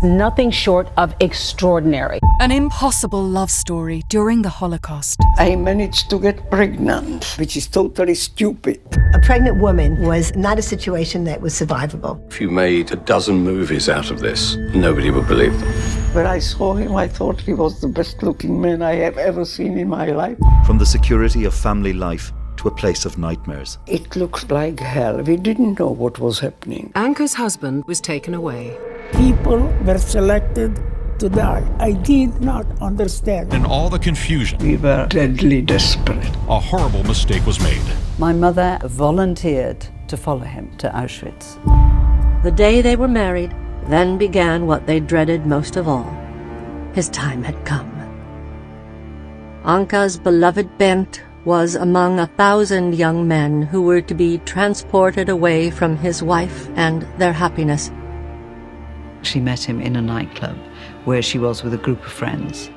nothing short of extraordinary. An impossible love story during the Holocaust. I managed to get pregnant, which is totally stupid. A pregnant woman was not a situation that was survivable. If you made a dozen movies out of this, nobody would believe them. When I saw him, I thought he was the best-looking man I have ever seen in my life. From the security of family life to a place of nightmares. It looked like hell. We didn't know what was happening. Anka's husband was taken away. People were selected to die. I did not understand. In all the confusion, We were deadly desperate. a horrible mistake was made. My mother volunteered to follow him to Auschwitz. The day they were married, then began what they dreaded most of all. His time had come. Anka's beloved Bernd was among 1,000 young men who were to be transported away from his wife and their happiness. She met him in a nightclub where she was with a group of friends.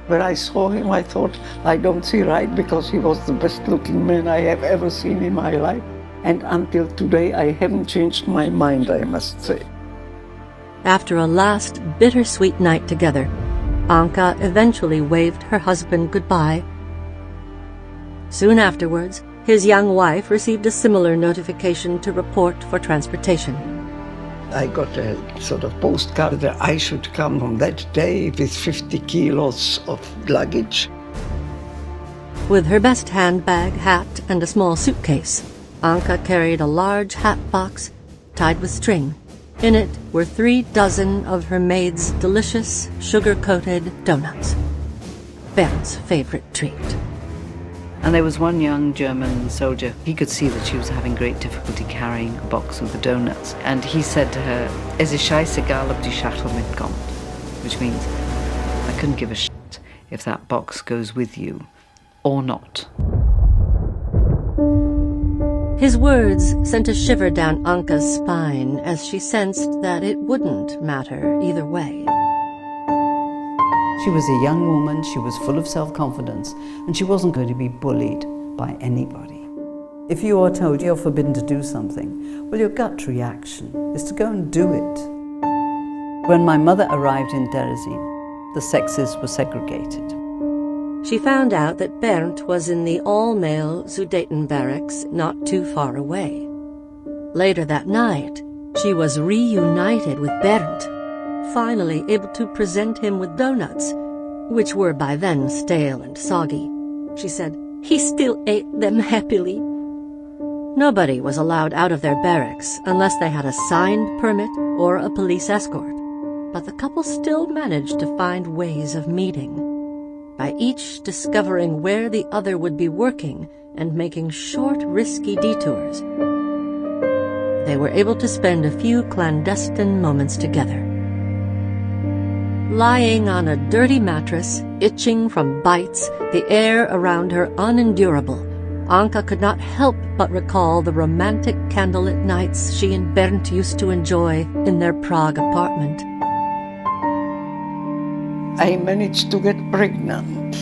When I saw him, I thought, I don't see right, because he was the best-looking man I have ever seen in my life. And until today, I haven't changed my mind, I must say. After a last bittersweet night together, Anka eventually waved her husband goodbye. Soon afterwards, his young wife received a similar notification to report for transportation. I got a sort of postcard that I should come on that day with 50 kilos of luggage. With her best handbag, hat, and a small suitcase, Anka carried a large hat box tied with string. In it were 3 dozen of her maid's delicious, sugar-coated donuts. Bernd's favorite treat. And there was one young German soldier. He could see that she was having great difficulty carrying a box of the donuts. And he said to her, "Es ist scheißegal, ob die Schachtel mitkommt," which means, I couldn't give a shit if that box goes with you or not. His words sent a shiver down Anka's spine as she sensed that it wouldn't matter either way. She was a young woman, she was full of self-confidence, and she wasn't going to be bullied by anybody. If you are told you're forbidden to do something, well, your gut reaction is to go and do it. When my mother arrived in Terezin, the sexes were segregated. She found out that Bernd was in the all-male Sudeten barracks not too far away. Later that night, she was reunited with Bernd, finally able to present him with donuts, which were by then stale and soggy. She said he still ate them happily. Nobody was allowed out of their barracks unless they had a signed permit or a police escort, but the couple still managed to find ways of meeting, by each discovering where the other would be working and making short, risky detours. They were able to spend a few clandestine moments together. Lying on a dirty mattress, itching from bites, the air around her unendurable, Anka could not help but recall the romantic candlelit nights she and Bernd used to enjoy in their Prague apartment. I managed to get pregnant.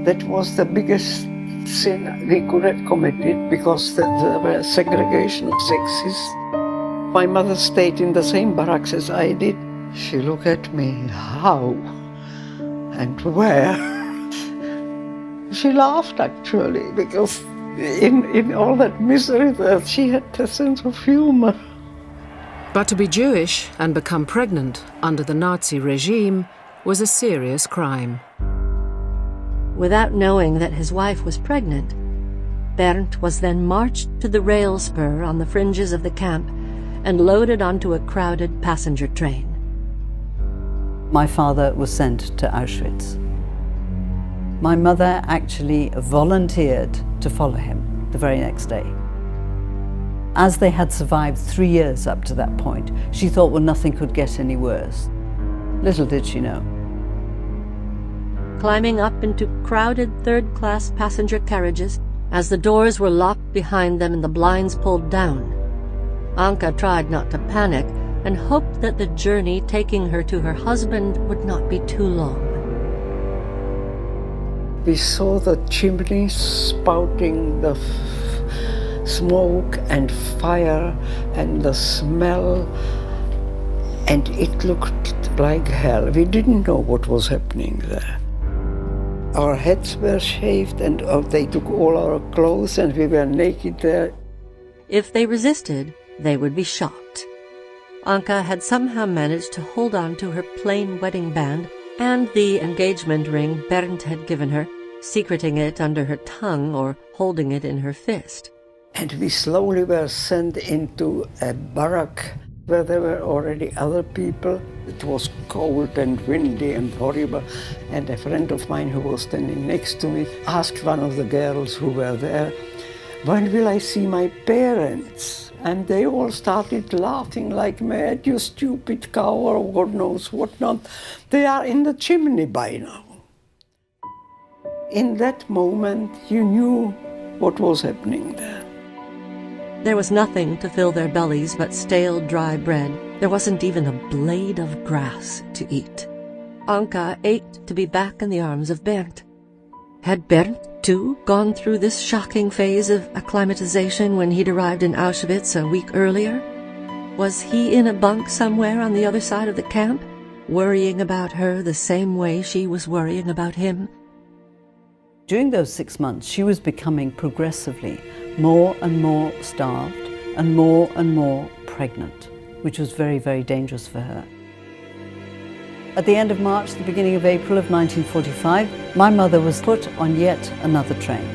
That was the biggest sin we could have committed, because there was segregation of sexes. My mother stayed in the same barracks as I did. She looked at me, how and where? She laughed, actually, because in all that misery she had a sense of humor. But to be Jewish and become pregnant under the Nazi regime was a serious crime. Without knowing that his wife was pregnant, Bernd was then marched to the rail spur on the fringes of the camp and loaded onto a crowded passenger train. My father was sent to Auschwitz. My mother actually volunteered to follow him the very next day. As they had survived 3 years up to that point, she thought, well, nothing could get any worse. Little did she know. Climbing up into crowded third-class passenger carriages, as the doors were locked behind them and the blinds pulled down, Anka tried not to panic and hoped that the journey taking her to her husband would not be too long. We saw the chimney spouting the smoke and fire and the smell. And it looked like hell. We didn't know what was happening there. Our heads were shaved and they took all our clothes and we were naked there. If they resisted, they would be shot. Anka had somehow managed to hold on to her plain wedding band and the engagement ring Bernd had given her, secreting it under her tongue or holding it in her fist. And we slowly were sent into a barrack where there were already other people. It was cold and windy and horrible. And a friend of mine who was standing next to me asked one of the girls who were there, "When will I see my parents?" And they all started laughing like mad, "You stupid cow," or God knows what not. "They are in the chimney by now." In that moment, you knew what was happening there. There was nothing to fill their bellies but stale, dry bread. There wasn't even a blade of grass to eat. Anka ached to be back in the arms of Bernd. Had Bernd, too, gone through this shocking phase of acclimatization when he'd arrived in Auschwitz a week earlier? Was he in a bunk somewhere on the other side of the camp, worrying about her the same way she was worrying about him? During those 6 months, she was becoming progressively more and more starved and more pregnant, which was very, very dangerous for her. At the end of March, the beginning of April of 1945, my mother was put on yet another train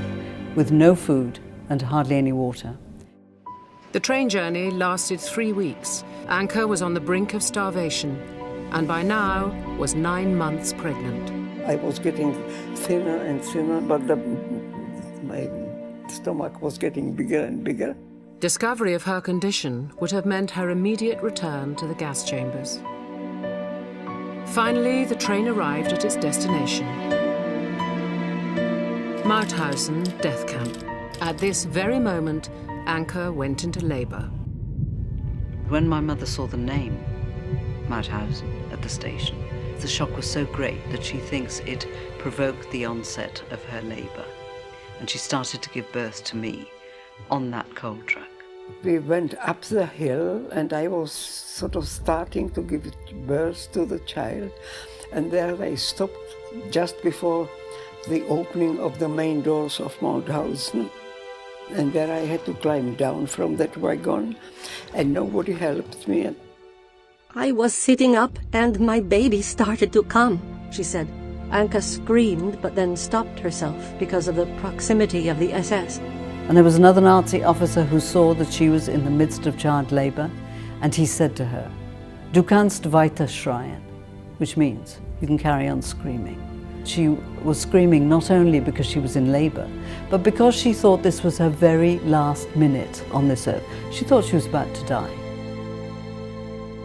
with no food and hardly any water. The train journey lasted 3 weeks. Anka was on the brink of starvation and by now was 9 months pregnant. I was getting thinner and thinner, but my stomach was getting bigger and bigger. Discovery of her condition would have meant her immediate return to the gas chambers. Finally, the train arrived at its destination. Mauthausen death camp. At this very moment, Anka went into labor. When my mother saw the name, Mauthausen, at the station, the shock was so great that she thinks it provoked the onset of her labor. And she started to give birth to me on that coal truck. We went up the hill and I was sort of starting to give birth to the child. And there they stopped just before the opening of the main doors of Mauthausen. And there I had to climb down from that wagon and nobody helped me. I was sitting up and my baby started to come, she said. Anka screamed but then stopped herself because of the proximity of the SS. And there was another Nazi officer who saw that she was in the midst of child labor, and he said to her, "Du kannst weiter schreien," which means you can carry on screaming. She was screaming not only because she was in labor, but because she thought this was her very last minute on this earth. She thought she was about to die.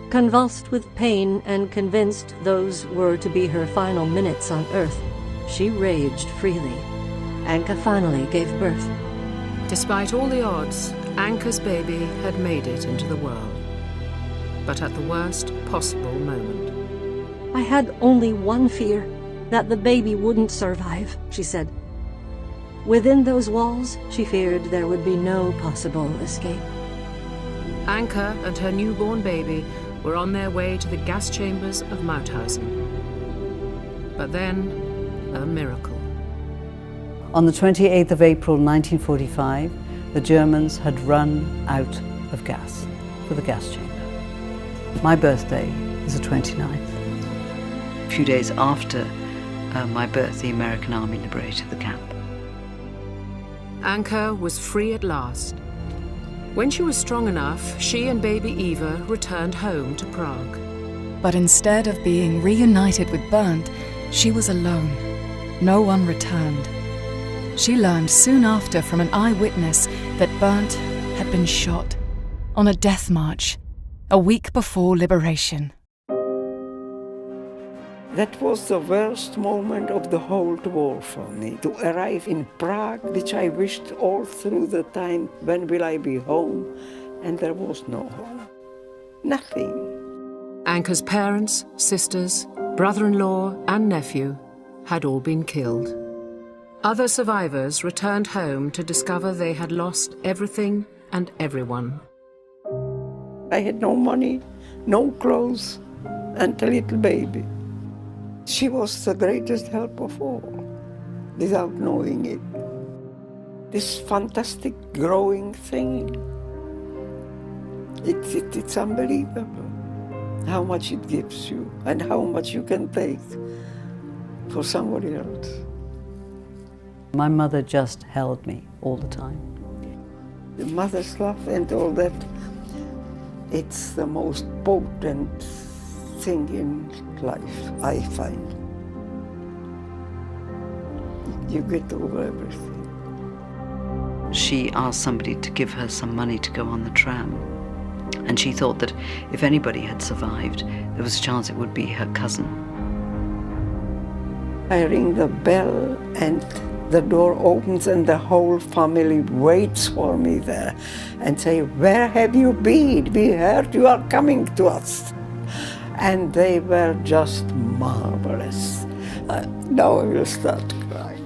Convulsed with pain and convinced those were to be her final minutes on Earth, she raged freely. Anka finally gave birth. Despite all the odds, Anka's baby had made it into the world, but at the worst possible moment. I had only one fear, that the baby wouldn't survive, she said. Within those walls, she feared there would be no possible escape. Anka and her newborn baby were on their way to the gas chambers of Mauthausen. But then, a miracle. On the 28th of April 1945, the Germans had run out of gas for the gas chamber. My birthday is the 29th. A few days after my birth, the American Army liberated the camp. Anka was free at last. When she was strong enough, she and baby Eva returned home to Prague. But instead of being reunited with Bernd, she was alone. No one returned. She learned soon after from an eyewitness that Bernd had been shot on a death march a week before liberation. That was the worst moment of the whole war for me, to arrive in Prague, which I wished all through the time, when will I be home? And there was no home. Nothing. Anka's parents, sisters, brother-in-law and nephew had all been killed. Other survivors returned home to discover they had lost everything and everyone. I had no money, no clothes, and a little baby. She was the greatest help of all, without knowing it. This fantastic growing thing. It's unbelievable how much it gives you and how much you can take for somebody else. My mother just held me all the time. The mother's love and all that, it's the most potent thing in life, I find. You get over everything. She asked somebody to give her some money to go on the tram. And she thought that if anybody had survived, there was a chance it would be her cousin. I ring the bell and the door opens and the whole family waits for me there and say, "Where have you been? We heard you are coming to us." And they were just marvelous. Now I will start crying.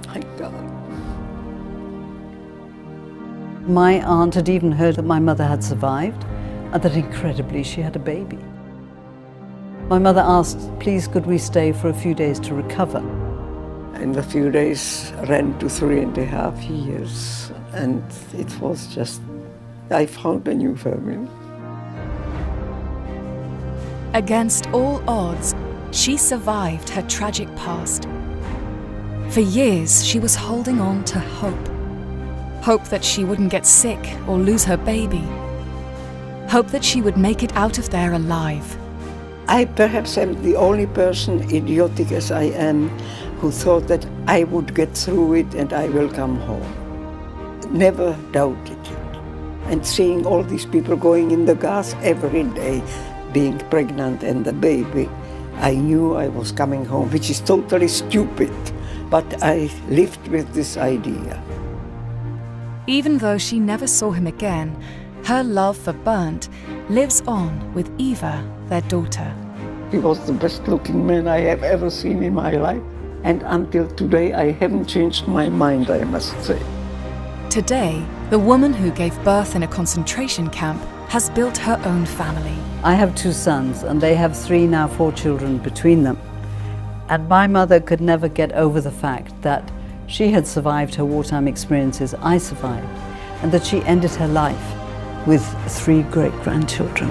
My God. My aunt had even heard that my mother had survived and that incredibly she had a baby. My mother asked, please could we stay for a few days to recover? And the few days ran to 3.5 years, and it was just, I found a new family. Against all odds, she survived her tragic past. For years, she was holding on to hope. Hope that she wouldn't get sick or lose her baby. Hope that she would make it out of there alive. I perhaps am the only person, idiotic as I am, who thought that I would get through it and I will come home. Never doubted it. And seeing all these people going in the gas every day, being pregnant and the baby, I knew I was coming home, which is totally stupid. But I lived with this idea. Even though she never saw him again, her love for Bernd lives on with Eva, their daughter. He was the best looking man I have ever seen in my life. And until today, I haven't changed my mind, I must say. Today, the woman who gave birth in a concentration camp has built her own family. I have 2 sons, and they have 3, now 4 children between them. And my mother could never get over the fact that she had survived her wartime experiences, I survived, and that she ended her life with 3 great-grandchildren.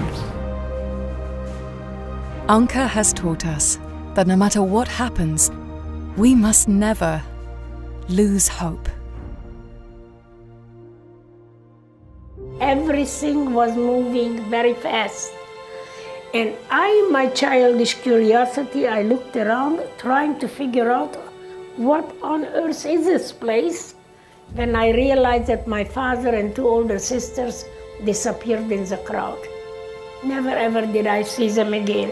Anka has taught us that no matter what happens, we must never lose hope. Everything was moving very fast. And my childish curiosity, I looked around trying to figure out what on earth is this place. Then I realized that my father and 2 older sisters disappeared in the crowd. Never ever did I see them again.